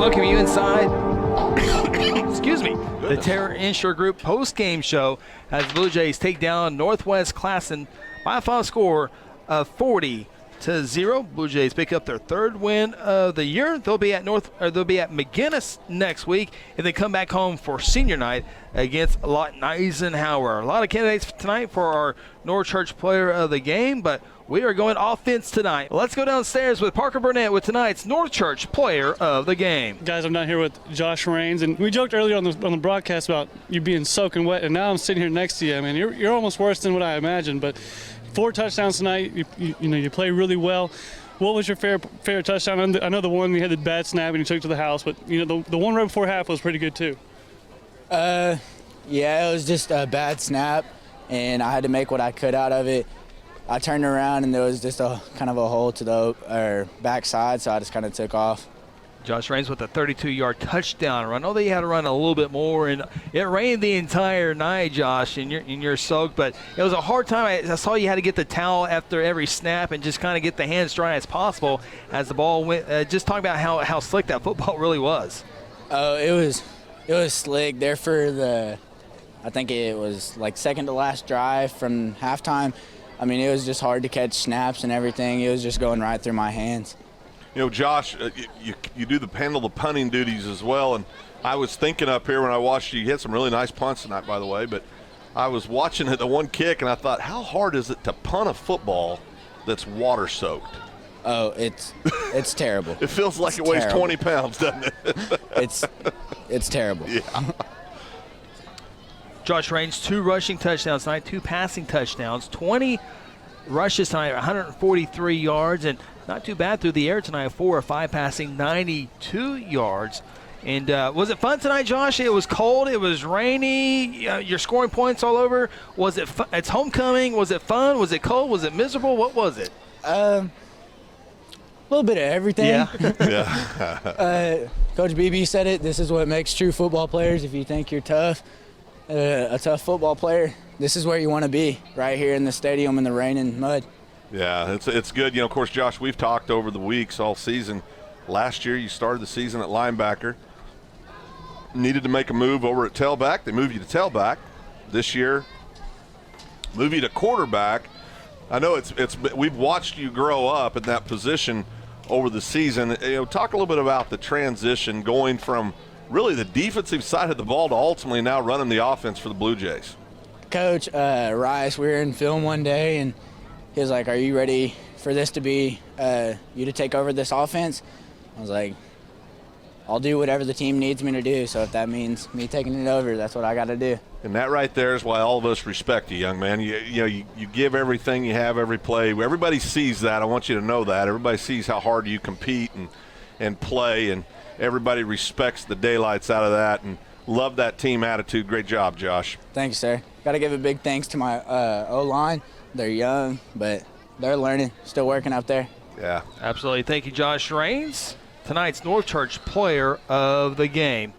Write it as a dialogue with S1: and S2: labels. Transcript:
S1: welcome you inside, excuse me, the Terror Insure Group post-game show as the Blue Jays take down Northwest Classen by a final score of 40-0. Blue Jays pick up their third win of the year. They'll be at McGinnis next week, and they come back home for senior night against Lawton Eisenhower. A lot of candidates tonight for our North Church Player of the Game, but we are going offense tonight. Let's go downstairs with Parker Burnett with tonight's North Church Player of the Game.
S2: Guys, I'm down here with Josh Raines, and we joked earlier on the broadcast about you being soaking wet, and now I'm sitting here next to you. I mean, you're almost worse than what I imagined, but 4 touchdowns tonight. You play really well. What was your fair touchdown? I know the one you had the bad snap and you took it to the house, but the one right before half was pretty good too.
S3: Yeah, it was just a bad snap, and I had to make what I could out of it. I turned around, and there was just a kind of a hole to the backside, so I just kind of took off.
S1: Josh Raines with a 32-yard touchdown run. I know that you had to run a little bit more, and it rained the entire night, Josh, and you're soaked. But it was a hard time. I saw you had to get the towel after every snap and just kind of get the hands dry as possible as the ball went. Just talk about how slick that football really was.
S3: Oh, it was slick there for I think it was like second to last drive from halftime. I mean, it was just hard to catch snaps and everything. It was just going right through my hands.
S4: Josh, you do handle the punting duties as well, and I was thinking up here when I watched you hit some really nice punts tonight, by the way, but I was watching the one kick, and I thought, how hard is it to punt a football that's water-soaked?
S3: Oh, it's terrible.
S4: It feels like it weighs terrible. 20 pounds, doesn't it?
S3: It's terrible.
S4: Yeah.
S1: Josh Raines, 2 rushing touchdowns tonight, 2 passing touchdowns, 20 rushes tonight, 143 yards, and not too bad through the air tonight, 4 or 5 passing, 92 yards. And was it fun tonight, Josh? It was cold. It was rainy. You're scoring points all over. Was it fun? It's homecoming. Was it fun? Was it cold? Was it miserable? What was it?
S3: A little bit of everything.
S4: Yeah.
S3: Coach BB said it. This is what makes true football players. If you think you're tough, a tough football player, this is where you want to be, right here in the stadium in the rain and mud.
S4: Yeah, it's good. Of course, Josh, we've talked over the weeks all season. Last year, you started the season at linebacker. Needed to make a move over at tailback. They moved you to tailback. This year, move you to quarterback. I know we've watched you grow up in that position over the season. Talk a little bit about the transition going from really the defensive side of the ball to ultimately now running the offense for the Blue Jays.
S3: Coach Rice, we were in film one day, and he was like, "Are you ready for this to be you to take over this offense?" I was like, "I'll do whatever the team needs me to do. So if that means me taking it over, that's what I got to do."
S4: And that right there is why all of us respect you, young man. You give everything you have every play. Everybody sees that. I want you to know that. Everybody sees how hard you compete and play, and everybody respects the daylights out of that and love that team attitude. Great job, Josh.
S3: Thank you, sir. Got to give a big thanks to my O-line. They're young, but they're learning, still working out there.
S4: Yeah.
S1: Absolutely. Thank you, Josh Raines, tonight's North Church Player of the Game.